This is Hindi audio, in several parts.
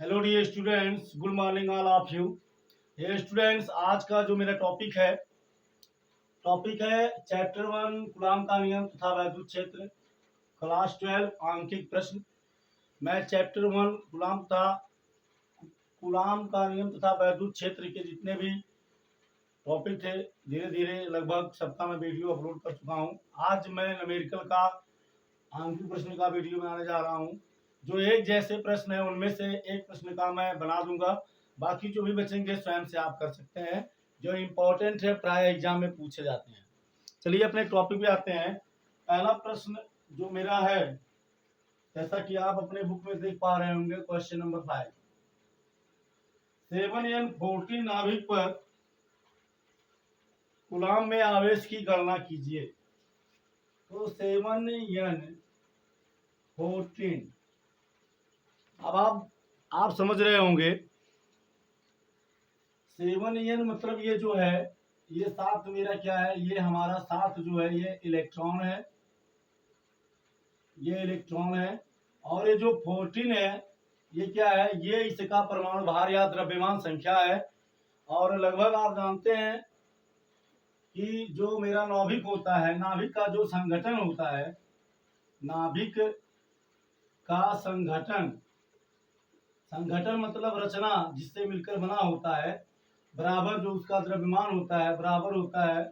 Hello dear students, good morning all of you. ये स्टूडेंट्स, आज का जो मेरा टॉपिक है चैप्टर 1 कूलाम का नियम तथा वैद्युत क्षेत्र, क्लास 12 आंकिक प्रश्न। मैं चैप्टर 1 कूलाम का नियम तथा वैद्युत क्षेत्र के जितने भी टॉपिक थे धीरे धीरे लगभग सबका मैं वीडियो अपलोड कर चुका हूँ। आज मैं न्यूमेरिकल का आंकिक प्रश्न का वीडियो बनाने जा रहा हूँ। जो एक जैसे प्रश्न है उनमें से एक प्रश्न का मैं बना दूंगा, बाकी जो भी बचेंगे स्वयं से आप कर सकते हैं, जो इम्पोर्टेंट है प्राय एग्जाम में पूछे जाते हैं। चलिए अपने टॉपिक पे आते हैं। पहला प्रश्न जो मेरा है, जैसा कि आप अपने बुक में देख पा रहे होंगे, क्वेश्चन नंबर 5, 7n14 नाभिक पर कूलाम में आवेश की गणना कीजिए। तो 7n14, अब आप समझ रहे होंगे 7n मतलब ये जो है, ये सात मेरा क्या है, ये हमारा सात जो है ये इलेक्ट्रॉन है, ये इलेक्ट्रॉन है। और ये जो 14 है ये क्या है, ये इसका परमाणु भार या द्रव्यमान संख्या है। और लगभग आप जानते हैं कि जो मेरा नाभिक होता है, नाभिक का जो संगठन होता है, नाभिक का संगठन मतलब रचना जिससे मिलकर बना होता है, बराबर जो उसका द्रव्यमान होता है बराबर होता है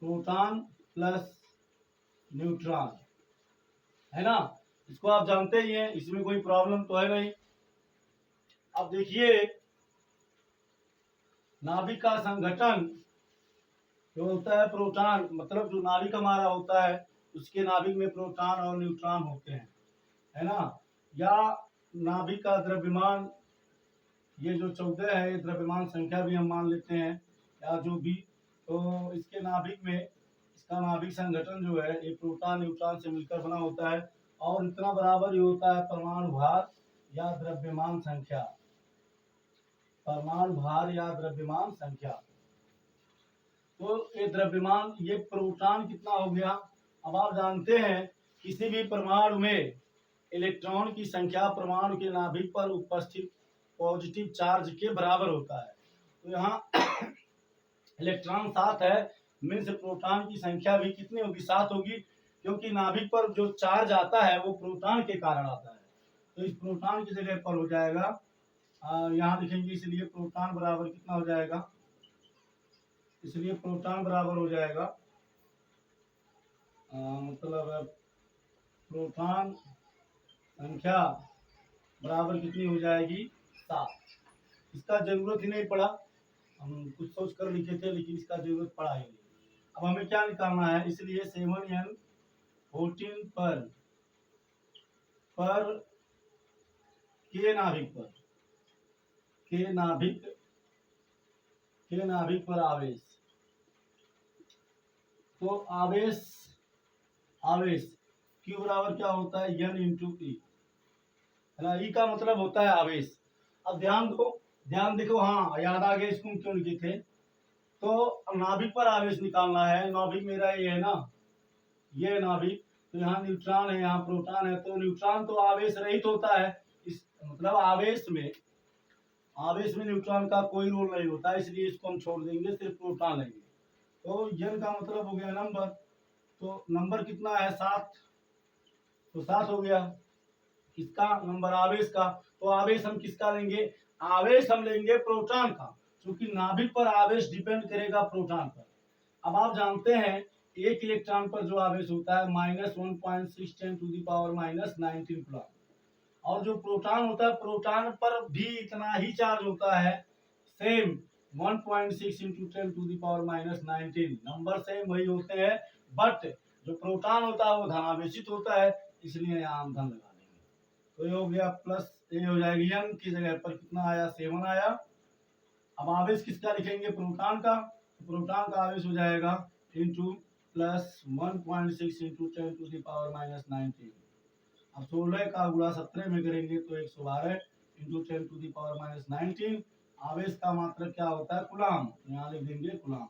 प्रोटॉन प्लस न्यूट्रॉन, है ना। इसको आप जानते ही हैं, इसमें कोई प्रॉब्लम तो है नहीं। अब देखिए, नाभिक का संगठन जो होता है प्रोटॉन, मतलब जो नाभिक हमारा होता है उसके नाभिक में प्रोटॉन और न्यूट्रॉन होते हैं, है ना। या नाभिक का द्रव्यमान, ये जो 14 है ये द्रव्यमान संख्या भी हम मान लेते हैं, या जो भी। तो इसके नाभिक में, इसका नाभिक संगठन जो है ये प्रोटॉन न्यूट्रॉन से मिलकर बना होता है, और इतना बराबर ही होता है परमाणु भार या द्रव्यमान संख्या, परमाणु भार या द्रव्यमान संख्या। तो ये द्रव्यमान, ये प्रोटॉन कितना हो गया। अब आप जानते हैं किसी भी परमाणु में इलेक्ट्रॉन की संख्या परमाणु के नाभिक पर उपस्थित पॉजिटिव चार्ज के बराबर होता है। तो यहाँ इलेक्ट्रॉन 7 है, मीन्स प्रोटॉन की संख्या भी कितनी होगी, 7 होगी, क्योंकि नाभिक पर जो चार्ज आता है वो प्रोटॉन के कारण आता है। तो इस प्रोटॉन की जगह पर हो जाएगा, यहाँ लिखेंगे, इसलिए प्रोटॉन बराबर कितना हो जाएगा, इसलिए प्रोटॉन बराबर हो जाएगा मतलब प्रोटॉन संख्या बराबर कितनी हो जाएगी, 7। इसका जरूरत ही नहीं पड़ा, हम कुछ सोच कर लिखे थे लेकिन इसका जरूरत पड़ा ही नहीं। अब हमें क्या निकालना है, इसलिए 7n14 पर के नाभिक पर आवेश। तो आवेश Q बराबर क्या होता है, n इंटू ई, है ना। ई का मतलब होता है आवेश। अब ध्यान देखो, हाँ याद आ गया, इसको क्यों लिखे थे। तो नाभिक पर आवेश निकालना है, नाभिक मेरा ये है ना, ये नाभिक। तो यहाँ न्यूट्रॉन है, यहाँ प्रोटॉन है, तो न्यूट्रॉन तो आवेश रहित होता है, इस मतलब आवेश में न्यूट्रॉन का कोई रोल नहीं होता, इसलिए इसको हम छोड़ देंगे, सिर्फ प्रोटॉन लेंगे। तो n का मतलब हो गया नंबर, तो नंबर कितना है, 7, तो 7 हो गया किसका नंबर, आवेश का। तो आवेश हम किसका लेंगे, आवेश हम लेंगे प्रोटॉन का, क्योंकि नाभिक पर आवेश डिपेंड करेगा प्रोटॉन पर। अब आप जानते हैं एक इलेक्ट्रॉन पर जो आवेश होता है -1.6 × 10⁻⁻19 कूलम, और जो प्रोटॉन होता है प्रोटॉन पर भी इतना ही चार्ज होता है, सेम 1.6 × 10⁻⁻19, नंबर सेम वही होते हैं, बट जो प्रोटॉन होता है वो धनावेशित होता है, इसलिए यहाँ हम धन लगा देंगे। तो ये हो गया प्लस, ये हो जाएगा n की जगह पर कितना आया, 7 आया। अब आवेश किसका लिखेंगे, प्रोटॉन का। प्रोटॉन का आवेश हो जाएगा इंटू प्लस 1.6 × 10⁻⁻19। अब 16 का गुणा 17 में करेंगे तो 112 इंटू 10⁻⁻19। आवेश का मात्रक क्या होता है, कूलाम, यहाँ लिख देंगे कूलाम,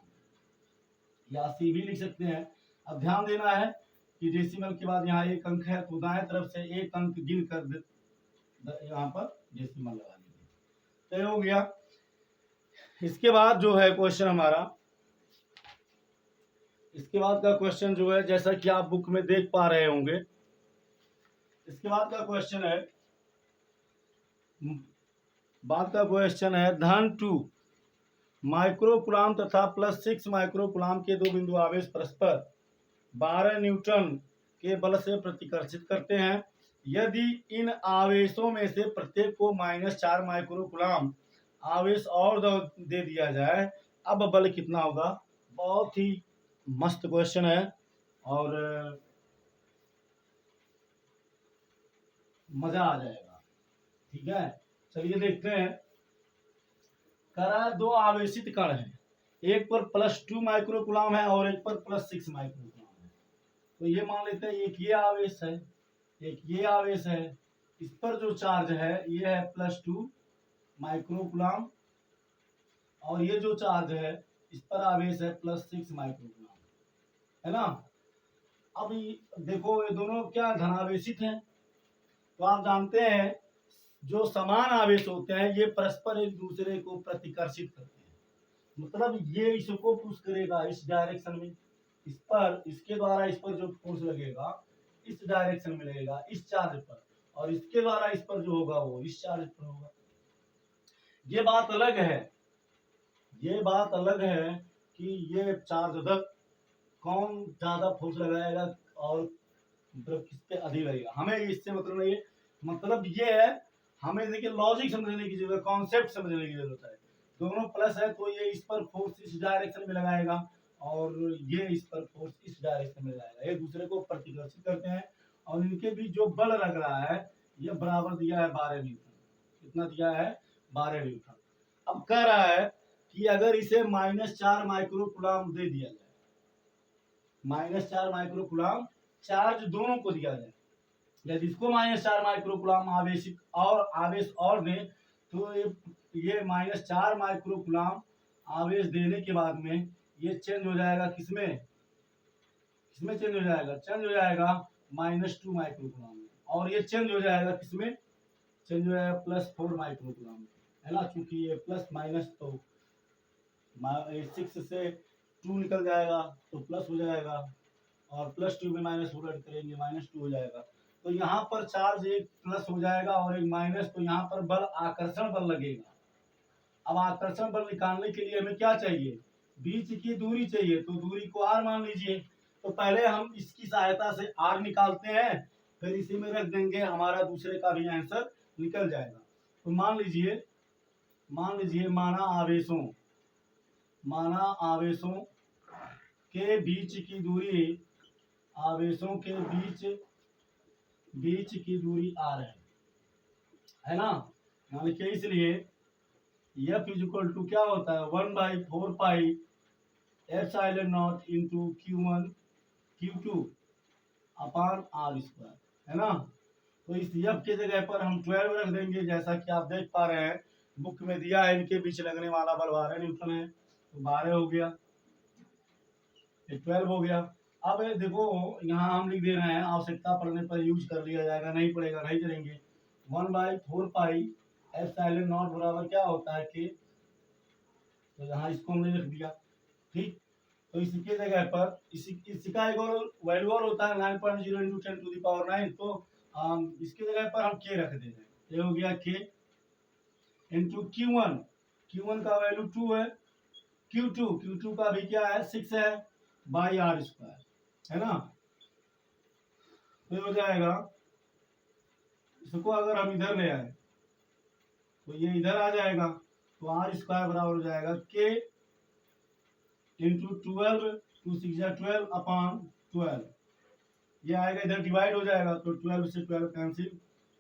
या सी भी लिख सकते हैं। अब ध्यान देना है कि डेसिमल के बाद यहाँ एक अंक है, तो दाएं तरफ से एक अंक गिन कर यहाँ पर डेसिमल लगा देंगे। तो ये हो गया। इसके बाद जो है क्वेश्चन हमारा, इसके बाद का क्वेश्चन जो है, जैसा कि आप बुक में देख पा रहे होंगे, इसके बाद का क्वेश्चन है, धन 2 माइक्रोकुलाम तथा +6 माइक्रोकुलाम के दो बिंदु आवेश परस्पर 12 न्यूटन के बल से प्रतिकर्षित करते हैं। यदि इन आवेशों में से प्रत्येक को -4 माइक्रोकुलाम आवेश और दे दिया जाए, अब बल कितना होगा। बहुत ही मस्त क्वेश्चन है और मजा आ जाएगा। ठीक है, चलिए देखते हैं। करा दो आवेशित कण है, एक पर +2 माइक्रोकुलाम है और एक पर +6 माइक्रोकुलाम है। तो ये मान लेते हैं एक ये आवेश है, एक ये आवेश है। इस पर जो चार्ज है ये है +2 माइक्रोकुलाम और ये जो चार्ज है इस पर आवेश है +6 माइक्रोकुलाम, है ना। अब देखो ये दोनों क्या धनावेशित हैं। तो आप जानते हैं जो समान आवेश होते हैं ये परस्पर एक दूसरे को प्रतिकर्षित करते हैं। मतलब ये इसको पुश करेगा इस डायरेक्शन में, इस पर, इसके द्वारा इस पर जो फोर्स लगेगा इस डायरेक्शन में लगेगा इस चार्ज पर, और इसके द्वारा इस पर जो होगा वो इस चार्ज पर होगा। ये बात अलग है, ये बात अलग है कि ये चार्ज तक कौन ज्यादा फोर्स लगाएगा और मतलब किस पे अधिक लगेगा, हमें इससे मतलब नहीं है। मतलब ये है, हमें देखिए लॉजिक समझने की जरूरत है, कॉन्सेप्ट समझने की जरूरत है। दोनों प्लस है तो ये इस पर फोर्स इस डायरेक्शन में लगाएगा और ये इस पर फोर्स इस डायरेक्शन में लगाएगा, एक दूसरे को प्रतिकर्षित करते हैं। और इनके बीच जो बल लग रहा है ये बराबर दिया है 12 न्यूटन। कितना दिया है, 12 न्यूटन। अब कह रहा है कि अगर इसे -4 माइक्रोकुलाम दे दिया जाए, -4 माइक्रोकुलाम चार्ज दोनों को दिया जाए, यदि इसको -4 माइक्रोकुलाम आवेशित और आवेश और दें तो ये -4 माइक्रोकुलाम आवेश देने के बाद में ये चेंज हो जाएगा किसमें, किसमें चेंज हो जाएगा, चेंज हो जाएगा -2 माइक्रोकुलाम में। और ये चेंज हो जाएगा किसमें, चेंज हो जाएगा +4 माइक्रोकुलाम में, है ना। चूंकि ये प्लस माइनस तो 6 से 2 निकल जाएगा तो प्लस हो जाएगा, और +2 में -4 ऐड करेंगे -2 हो जाएगा। तो यहाँ पर चार्ज एक प्लस हो जाएगा और एक माइनस, तो यहाँ पर बल आकर्षण बल लगेगा। अब आकर्षण बल निकालने के लिए हमें क्या चाहिए, बीच की दूरी चाहिए। तो दूरी को r मान लीजिए। तो पहले हम इसकी सहायता से r निकालते हैं, फिर इसी में रख देंगे, हमारा दूसरे का भी आंसर निकल जाएगा। तो मान लीजिए माना आवेशों के बीच की दूरी, आवेशों के बीच की दूरी r है ना। यानी कि इसलिए F = क्या होता है, 1/4 pi epsilon not into Q1 Q2 upon r², है ना। तो इस F के जगह पर हम 12 रख देंगे, जैसा कि आप देख पा रहे हैं बुक में दिया है, इनके बीच लगने वाला बल 12 न्यूटन है। तो 12 हो गया, 12 हो गया। अब देखो यहाँ हम लिख दे रहे हैं, आवश्यकता पड़ने पर यूज कर लिया जाएगा, नहीं पड़ेगा नहीं करेंगे। 1/4 पाई एप्सिलॉन नॉट बराबर क्या होता है कि, तो यहाँ इसको हमने लिख दिया, ठीक। तो इसके जगह पर इसका एक और वैल्यू और होता है 9.0 × 10⁹ तो इसके जगह पर हम के रख दे रहे हैं। ये हो गया के इंटू Q1 का वैल्यू 2 है, Q2 का भी क्या है 6 है बाई r², है ना। तो हो जाएगा, इसको अगर हम इधर ले आए तो ये इधर आ जाएगा, तो r² बराबर हो जाएगा के इंटू 12 2 6 12 अपान 12। ये आएगा इधर डिवाइड हो जाएगा, तो 12 से 12 कैंसिल,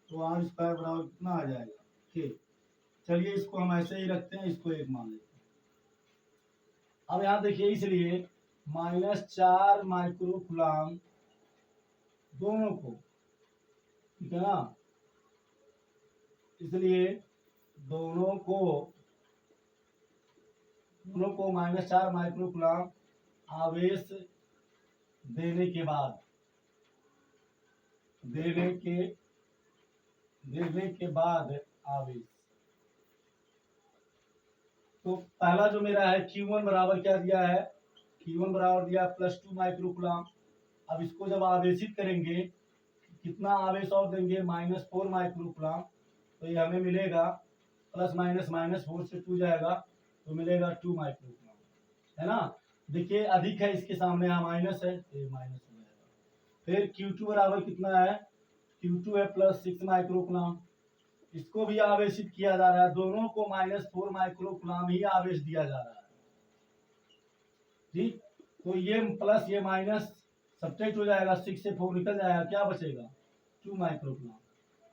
तो r² बराबर कितना आ जाएगा के। चलिए इसको हम ऐसे ही रखते हैं, इसको 1 मान लेते हैं। अब यहाँ देखिए, इसलिए -4 माइक्रोकुलाम दोनों को, ठीक है ना, इसलिए दोनों को -4 माइक्रोकुलाम आवेश देने के बाद गिरने के बाद आवेश। तो पहला जो मेरा है Q1 बराबर क्या दिया है, Q1 बराबर दिया +2 माइक्रोकुलाम। अब इसको जब आवेशित करेंगे कितना आवेश और देंगे, -4 माइक्रोकुलाम। तो ये हमें मिलेगा प्लस माइनस माइनस 4 से 2 जाएगा तो मिलेगा 2 माइक्रोकुलाम, है ना। देखिए अधिक है इसके सामने यहाँ माइनस है तो ये माइनस हो जाएगा। फिर Q2 बराबर कितना है, Q2 है +6 माइक्रोकुलाम। इसको भी आवेशित किया जा रहा है, दोनों को -4 माइक्रोकुलाम ही आवेश दिया जा रहा है। ठीक, तो ये प्लस ये माइनस सब्ट्रैक्ट हो जाएगा, 6 से 4 निकल जाएगा, क्या बचेगा 2 माइक्रोकुलाम।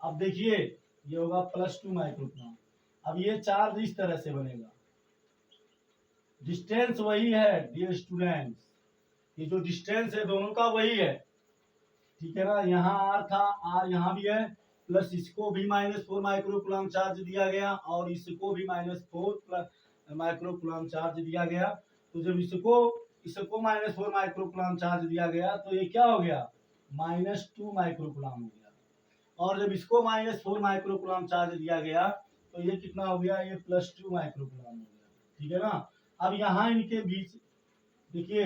अब देखिए ये होगा +2 माइक्रोकुलाम। अब ये चार्ज इस तरह से बनेगा, डिस्टेंस वही है डियर स्टूडेंट्स, ये जो डिस्टेंस है दोनों का वही है, ठीक है ना। यहाँ आर था, आर यहाँ भी है, प्लस इसको भी -4 माइक्रोकुलाम चार्ज दिया गया और इसको भी -4 माइक्रोकुलाम चार्ज दिया गया। तो जब इसको -4 माइक्रोकुलाम चार्ज दिया गया तो ये क्या हो गया, -2 माइक्रोकुलाम हो गया। और जब इसको -4 माइक्रोकुलाम चार्ज दिया गया तो ये कितना हो गया, ये +2 माइक्रोकुलाम हो गया, ठीक है ना। अब यहाँ इनके बीच देखिए,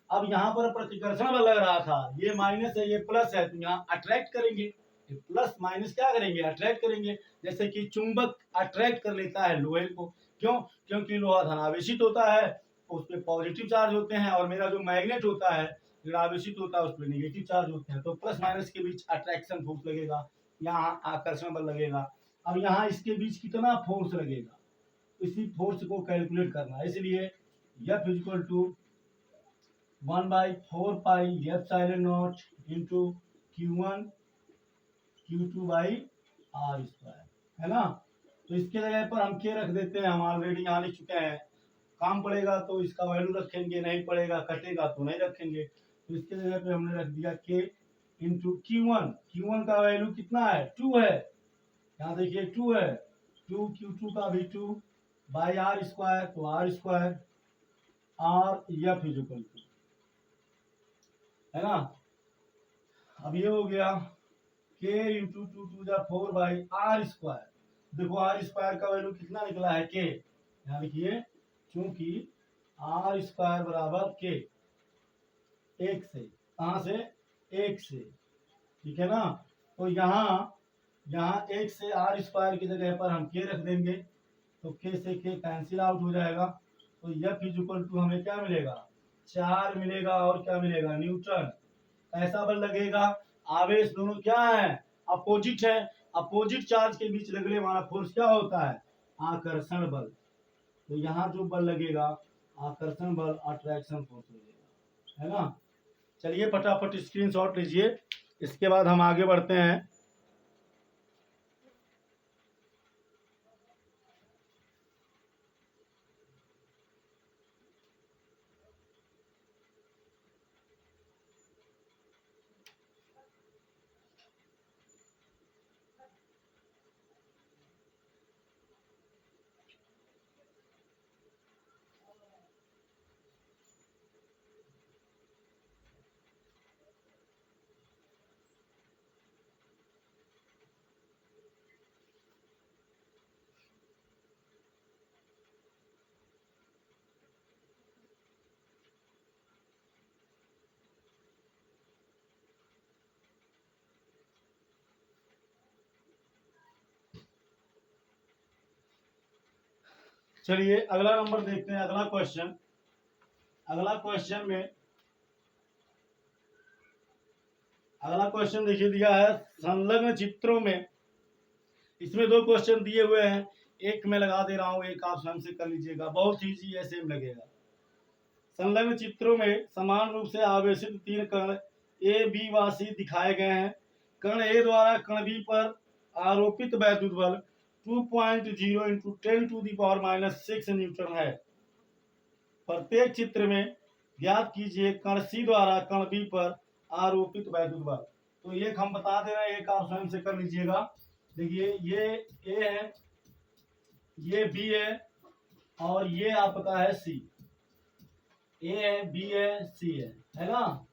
अब यहाँ पर प्रतिकर्षण बल लग रहा था, ये माइनस है ये प्लस है, तो यहाँ अट्रैक्ट करेंगे, ये प्लस माइनस क्या करेंगे, अट्रैक्ट करेंगे। जैसे कि चुंबक अट्रैक्ट कर लेता है लोहे को, क्यों, क्योंकि लोहा धनावेशित होता है, उस पर पॉजिटिव चार्ज होते हैं, और मेरा जो मैग्नेट होता है ऋणावेशित होता है, उस पर निगेटिव चार्ज होते हैं। तो प्लस माइनस के बीच अट्रैक्शन फोर्स लगेगा, यहाँ आकर्षण बल लगेगा। अब यहाँ इसके बीच कितना फोर्स लगेगा, इसी फोर्स को कैलकुलेट करना है। इसलिए F equal to 1/4 pi epsilon not into Q1 Q2 by R square, है ना। तो इसके जगह पर हम के रख देते हैं, हम ऑलरेडी यहाँ लिख चुके हैं। काम पड़ेगा तो इसका वैल्यू रखेंगे, नहीं पड़ेगा कटेगा तो नहीं रखेंगे। तो इसके जगह पे हमने रख दिया के इंटू Q1, Q1 का वैल्यू कितना है 2 है, यहाँ देखिए 2 है, 2 Q2 का भी 2 बाई R स्क्वायर, तो R square R F equal to, है ना। अब ये हो गया k इंटू 2 × 4/r²। देखो आर स्क्वायर का वैल्यू कितना निकला है k, यहाँ लिखिए, चूंकि r² बराबर k, एक से, कहाँ से, एक से, ठीक है ना। तो यहाँ एक से r² की जगह पर हम k रख देंगे, तो k से k कैंसिल आउट हो जाएगा। तो F इक्वल टू हमें क्या मिलेगा, 4 मिलेगा, और क्या मिलेगा, न्यूटन। कैसा बल लगेगा, आवेश दोनों क्या है, अपोजिट है, अपोजिट चार्ज के बीच लगने वाला फोर्स क्या होता है, आकर्षण बल। तो यहाँ जो बल लगेगा आकर्षण बल, अट्रैक्शन फोर्स लगेगा, है ना। चलिए फटाफट स्क्रीनशॉट लीजिए, इसके बाद हम आगे बढ़ते हैं। चलिए अगला नंबर देखते हैं, अगला क्वेश्चन। अगला क्वेश्चन देखिए दिया है संलग्न चित्रों में, इसमें 2 क्वेश्चन दिए हुए हैं, एक मैं लगा दे रहा हूं, एक आप स्वयं से कर लीजिएगा, बहुत इजी है, सेम लगेगा। संलग्न चित्रों में समान रूप से आवेशित 3 कण ए बी व सी दिखाए गए हैं। कण ए द्वारा कण बी पर आरोपित वैद्युत बल 2.0 × 10⁻⁻6 न्यूटन है। प्रत्येक चित्र में ज्ञात कीजिए कण सी द्वारा कण बी पर आरोपित वैद्युत बल। तो एक हम बता दे रहे हैं, एक आप स्वयं से कर लीजिएगा। देखिए ये ए है, ये बी है, और ये आपका है सी। ए है, बी है, सी है ना,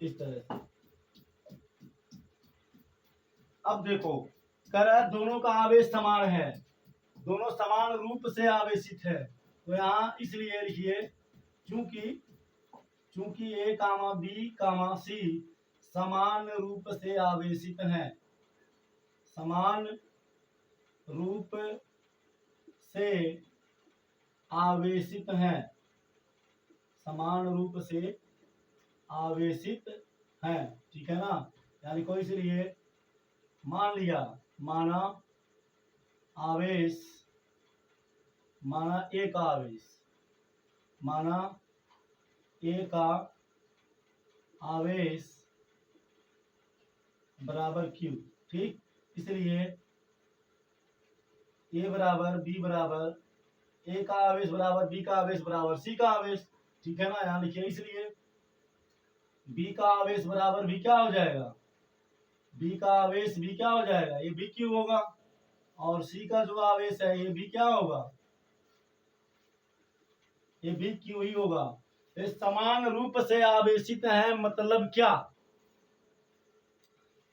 इस तरह से। अब देखो कह रहा है दोनों का आवेश समान है, दोनों समान रूप से आवेशित है। तो यहाँ इसलिए लिखिए चूंकि चूंकि ए कामा बी कामा सी समान रूप से आवेशित हैं, समान रूप से आवेशित हैं, समान रूप से आवेशित हैं, ठीक है ना। यानी कोई इसलिए मान लिया, माना आवेश, माना ए का आवेश, माना ए का आवेश बराबर क्यू, ठीक। इसलिए ए बराबर बी बराबर, ए का आवेश बराबर बी का आवेश बराबर सी का आवेश, ठीक है ना। यहाँ लिखिए इसलिए बी का आवेश बराबर भी क्या हो जाएगा, बी का आवेश भी क्या हो जाएगा, ये बी क्यू होगा, और सी का जो आवेश है ये भी क्या होगा, ये भी क्यू ही होगा। ये समान रूप से आवेशित है मतलब क्या,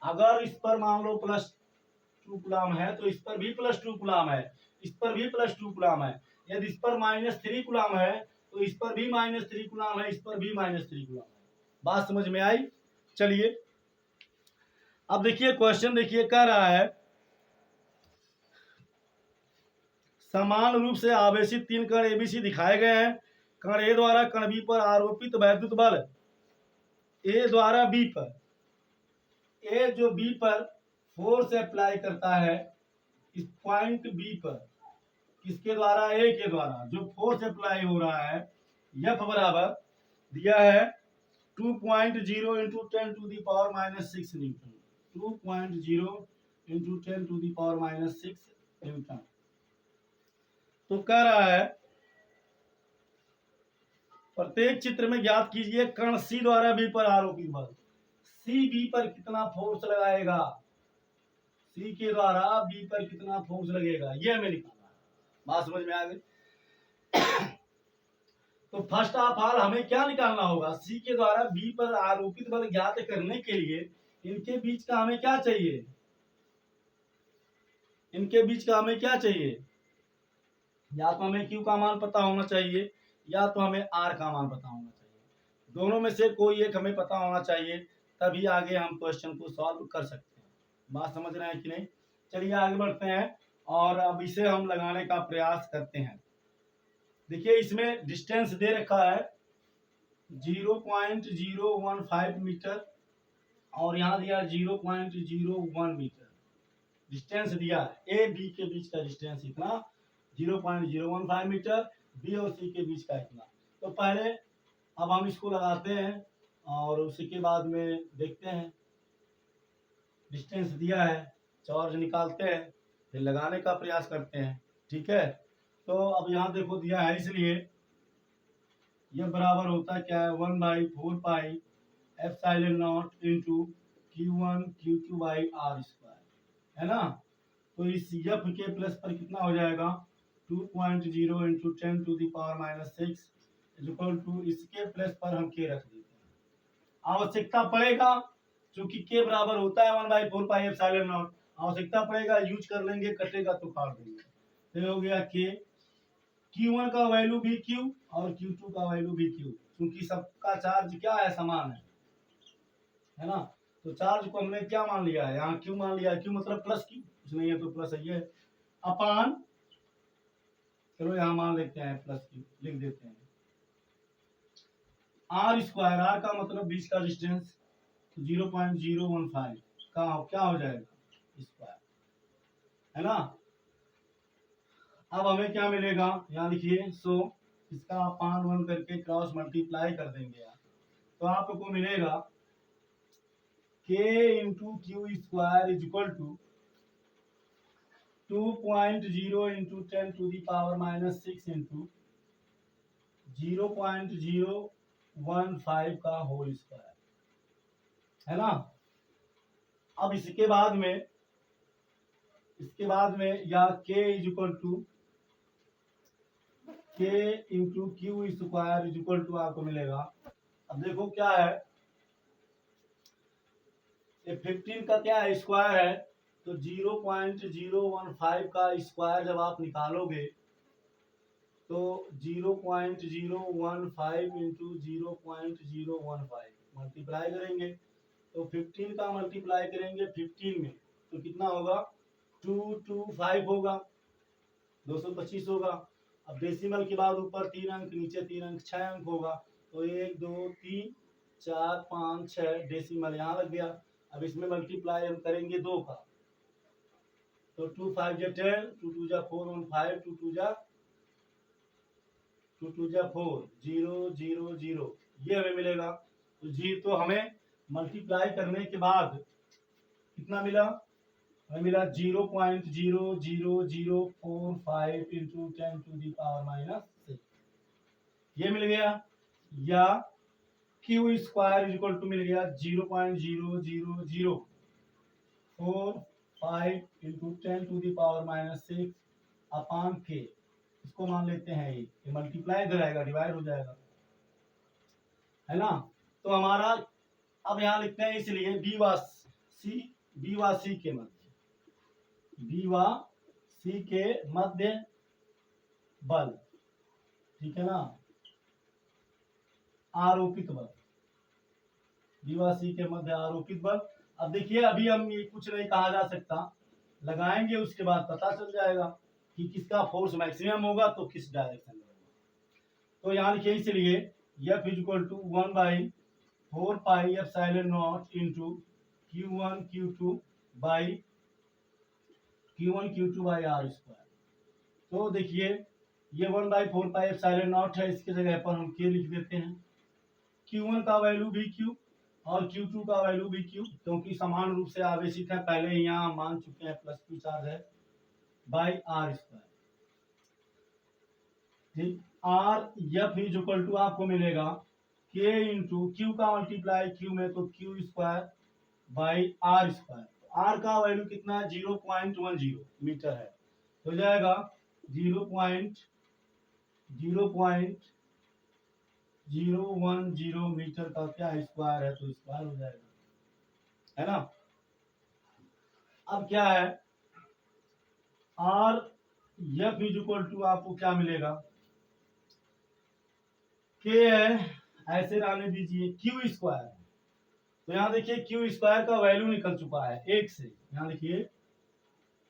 अगर इस पर मान लो +2 कूलम है तो इस पर भी +2 कूलम है, इस पर भी +2 कूलम है। यदि इस पर -3 कूलम है तो इस पर भी -3 कूलम है, इस पर भी -3 कूलम है। बात समझ में आई। चलिए अब देखिए क्वेश्चन, देखिए कह रहा है समान रूप से आवेशित 3 कण एबीसी दिखाए गए हैं। कण ए द्वारा कण बी पर आरोपित वैद्युत बल ए द्वारा बी पर, ए जो बी पर फोर्स अप्लाई करता है इस पॉइंट बी पर, किसके द्वारा, ए के द्वारा जो फोर्स अप्लाई हो रहा है, एफ बराबर दिया है 2.0 इंटू 10⁻⁻6 न्यूटन, 2.0 इंटू 10⁻⁻6 न्यूटन। तो कह रहा है प्रत्येक चित्र में ज्ञात कीजिए कण सी द्वारा बी पर आरोपित बल, सी बी पर कितना फोर्स लगाएगा, सी के द्वारा बी पर कितना फोर्स लगेगा, ये हमें निकालना है। बात समझ में आ गई। तो फर्स्ट ऑफ ऑल हमें क्या निकालना होगा, सी के द्वारा बी पर आरोपित बल ज्ञात करने के लिए इनके बीच का हमें क्या चाहिए, इनके बीच का हमें क्या चाहिए, या तो हमें क्यू का मान पता होना चाहिए या तो हमें आर का मान पता होना चाहिए, दोनों में से कोई एक हमें पता होना चाहिए, तभी आगे हम क्वेश्चन को सॉल्व कर सकते हैं। बात समझ रहे हैं कि नहीं। चलिए आगे बढ़ते हैं और अब इसे हम लगाने का प्रयास करते हैं। देखिए इसमें डिस्टेंस दे रखा है 0.015 मीटर और यहाँ दिया 0.01 मीटर, डिस्टेंस दिया है ए बी के बीच का डिस्टेंस इतना 0.015 मीटर, बी और सी के बीच का इतना। तो पहले अब हम इसको लगाते हैं और उसी के बाद में देखते हैं, डिस्टेंस दिया है, चार्ज निकालते हैं, फिर लगाने का प्रयास करते हैं, ठीक है। तो अब यहाँ देखो दिया है, इसलिए यह बराबर होता है क्या है 1/4 pi epsilon not into Q1 Q2 by R square, है ना। तो इस एफ के प्लस पर कितना हो जाएगा 2.0 इंटू 10⁻⁻6 इक्वल टू, इसके प्लस पर हम के रख देते हैं। आवश्यकता पड़ेगा क्योंकि के बराबर होता है 1/4 पाई एप्सिलॉन नॉट, आवश्यकता पड़ेगा यूज कर लेंगे, कटेगा तो काट देंगे। तो हो गया के, Q1 का वैल्यू भी Q और Q2 का वैल्यू भी Q, क्योंकि सबका चार्ज क्या है, समान है ना। तो चार्ज को हमने क्या मान लिया है, यहाँ Q मान लिया, Q मतलब प्लस Q, कुछ नहीं है तो प्लस है, ये अपान, चलो यहाँ मान लेते हैं प्लस Q, लिख देते हैं R स्क्वायर, R का मतलब बीच का डिस्टेंस, तो 0.015 का क्या हो जाएगा स्क्वायर, है ना। अब हमें क्या मिलेगा, यहाँ लिखिए, सो इसका अपान 1 करके क्रॉस मल्टीप्लाई कर देंगे यार, तो आपको मिलेगा k into Q square is equal to 2.0 into 10⁻⁻6 into 0.015 का होल स्क्वायर, है ना। अब इसके बाद में या k is equal to k into Q square is equal to आपको मिलेगा, अब देखो क्या है, ये 15 का क्या है स्क्वायर है, तो 0.015 का स्क्वायर जब आप निकालोगे तो 0.015 इंटू 0.015 मल्टीप्लाई करेंगे तो 15 का मल्टीप्लाई करेंगे 15 में तो कितना होगा 225 होगा 225 होगा। अब डेसिमल के बाद ऊपर 3 अंक नीचे 3 अंक 6 अंक होगा तो 1 2 3 4 5 6 डेसिमल यहाँ लग गया। अब इसमें मल्टीप्लाई हम करेंगे 2 का तो 2 5 जा 10 2 2 जा 4 1 5 2 2 जा 4 0 0 0 ये हमें मिलेगा। तो जी तो हमें मल्टीप्लाई करने के बाद कितना मिला हमें मिला 0.00045 इंटू 10 टू दी पावर -6 ये मिल गया। या क्यू स्क्वायर इक्वल टू मिल गया 0.00045 into 10 to the power -6 upon K. इसको मान लेते हैं ये मल्टीप्लाई इधर आएगा डिवाइड हो जाएगा है ना। तो हमारा अब यहाँ लिखते हैं इसलिए बी व सी के मध्य बल ठीक है ना आरोपित बल बी व सी के मध्य आरोपित बल। अब देखिए अभी हम ये कुछ नहीं कहा जा सकता लगाएंगे उसके बाद पता चल जाएगा कि किसका फोर्स मैक्सिमम होगा तो किस डायरेक्शन में होगा। तो यहाँ लिखिए इसलिए F equal to 1/4 pi epsilon not into Q1 Q2 by R square. तो देखिए ये 1/4 पाई एप्सिलॉन नॉट है इसके जगह पर हम K लिख देते हैं। Q1 का वैल्यू भी Q और Q2 का वैल्यू भी Q क्योंकि समान रूप से आवेशित है पहले ही यहाँ मान चुके हैं प्लस Q चार्ज है बाई R स्क्वायर ठीक। R F is equal to आपको मिलेगा K इंटू Q का मल्टीप्लाई Q में तो Q square by R square. R का वैल्यू कितना है 0.10 मीटर है तो जाएगा 0.010 मीटर का क्या स्क्वायर है तो स्क्वायर हो जाएगा है ना। अब क्या है R F is equal to आपको क्या मिलेगा K है ऐसे रहने दीजिए Q स्क्वायर तो यहाँ देखिए Q स्क्वायर का वैल्यू निकल चुका है 1 से। यहाँ देखिए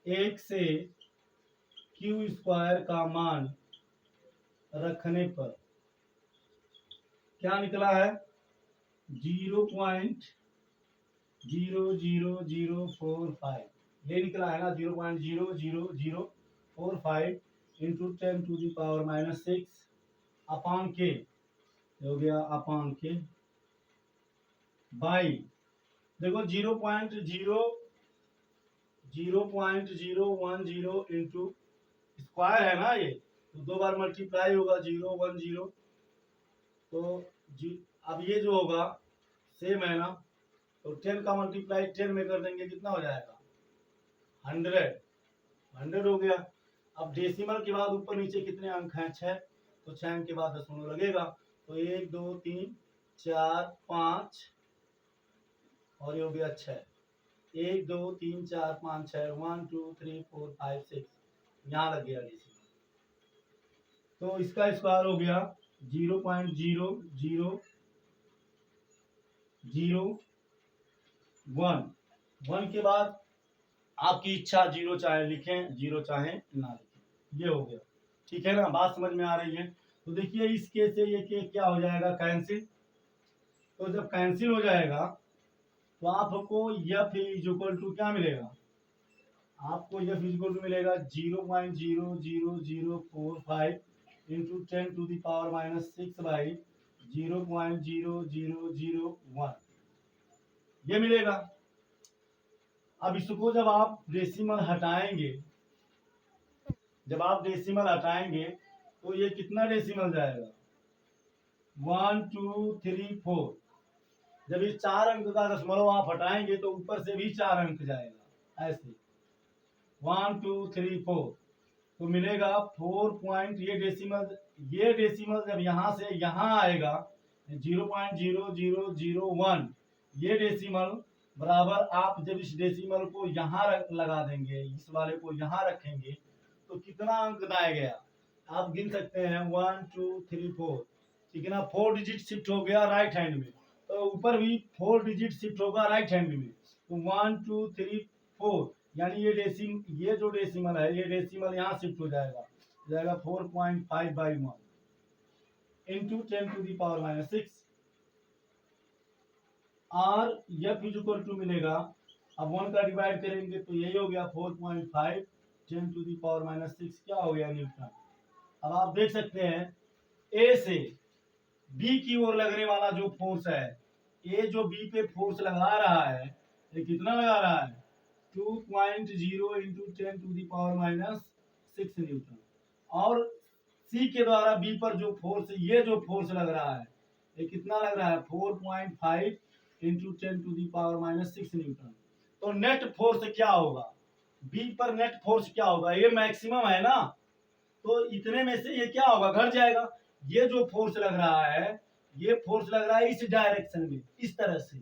1 से Q स्क्वायर का मान रखने पर क्या निकला है 0.00045 ये निकला है ना 0.00045 into 10 to the power -6 upon K हो गया अपॉन के बाई देखो 0.010 इंटू स्क्वायर है ना ये तो 2 बार मल्टीप्लाई होगा 010 तो अब ये जो होगा सेम है ना तो 10 का मल्टीप्लाई 10 में कर देंगे कितना हो जाएगा 100 हो गया। अब डेसिमल के बाद ऊपर नीचे कितने अंक हैं 6 तो 6 अंक के बाद दशमलव लगेगा तो 1 2 3 4 5 और ये हो गया 6 1 2 3 4 5 6 1 2 3 4 5 6 यहाँ लग गया डेसिमल तो इसका स्क्वायर हो गया 0.00001 के बाद आपकी इच्छा 0 चाहे लिखें 0 चाहे ना लिखें ये हो गया ठीक है ना। बात समझ में आ रही है। तो देखिए इस केस से ये के क्या हो जाएगा कैंसिल तो जब कैंसिल हो जाएगा तो आपको F इज इक्वल टू क्या मिलेगा आपको F इज इक्वल टू मिलेगा 0.00045 into 10 to the power -6 by 0.0001 ये मिलेगा। अब इसको जब आप डेसिमल हटाएंगे तो ये कितना डेसिमल जाएगा 1 2 3 4 जब इस 4 अंक का दशमलव आप हटाएंगे तो ऊपर से भी 4 अंक जाएगा ऐसे 1 2 3 4 तो मिलेगा 4 पॉइंट ये डेसिमल जब यहाँ से यहाँ आएगा 0.0001 ये डेसिमल बराबर आप जब इस डेसिमल को यहाँ लगा देंगे, इस वाले को यहाँ रखेंगे, तो कितना अंक दाया गया आप गिन सकते हैं 1 2 3 4, ठीक है ना। 4 डिजिट शिफ्ट हो गया राइट हैंड में, तो ऊपर भी 4 डिजिट शिफ्ट होगा राइट हैंड में, तो 1 2 3 4, यानी ये जो डेसिमल है, ये डेसिमल यहाँ शिफ्ट हो जाएगा 4.5/1 इंटू 10⁻⁻6, और एफ इज इक्वल टू मिलेगा, अब 1 का डिवाइड करेंगे तो यही हो गया 4.5 10⁻⁻6 क्या हो गया न्यूटन। अब आप देख सकते हैं ए से बी की ओर लगने वाला जो फोर्स है, ए जो बी पे फोर्स लगा रहा है, ये कितना लगा रहा है 2.0 इंटू 10⁻⁻6 न्यूटन, और सी के द्वारा बी पर जो फोर्स, ये जो फोर्स लग रहा है, ये कितना लग रहा है 4.5 इंटू 10⁻⁻6 न्यूटन। तो नेट फोर्स क्या होगा, बी पर नेट फोर्स क्या होगा, ये मैक्सिमम है ना, तो इतने में से ये क्या होगा घट जाएगा। ये जो फोर्स लग रहा है, ये फोर्स लग रहा है इस डायरेक्शन में, इस तरह से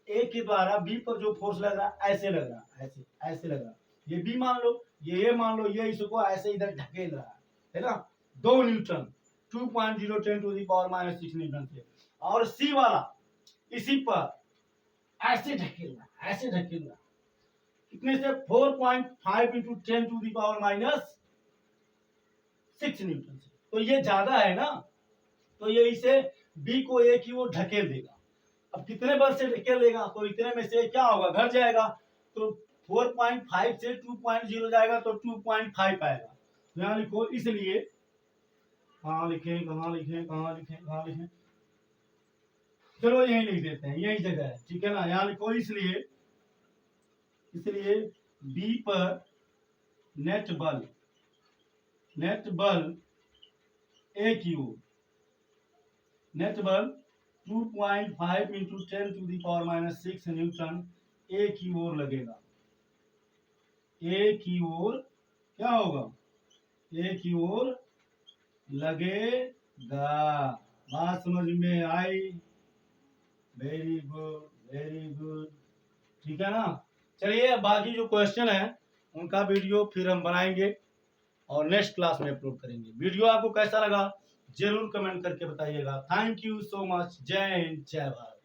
ए के द्वारा बी पर जो फोर्स लग रहा है ऐसे लग रहा है, ऐसे लग रहा है, ये बी मान लो, ये मान लो, ये इसको ऐसे इधर ढकेल रहा है ना, 2 न्यूटन 2.0 10⁻⁻6 न्यूटन से, और सी वाला इसी पर ऐसे ढकेल रहा कितने से 4.5 इंटू 10⁻⁻6 न्यूटन से, तो ये ज्यादा है ना, तो ये इसे बी को ए की ओर ढकेल देगा। अब कितने बल से ढकेल देगा, तो इतने में से क्या होगा घट जाएगा, तो 4.5 से 2.0 जाएगा तो 2.5 आएगा, तो यहाँ लिखो, इसलिए कहाँ लिखें, चलो यही लिख देते हैं, यही जगह है, ठीक है ना, यहाँ लिखो, इसलिए बी पर नेट बल ए की ओर, नेट बल 2.5 इंटू 10⁻⁻6 न्यूटन ए की ओर लगेगा, ए की ओर क्या होगा, ए की ओर लगेगा। बात समझ में आई, वेरी गुड, ठीक है ना। चलिए बाकी जो क्वेश्चन है उनका वीडियो फिर हम बनाएंगे और नेक्स्ट क्लास में अपलोड करेंगे। वीडियो आपको कैसा लगा जरूर कमेंट करके बताइएगा। थैंक यू सो मच, जय हिंद, जय भारत।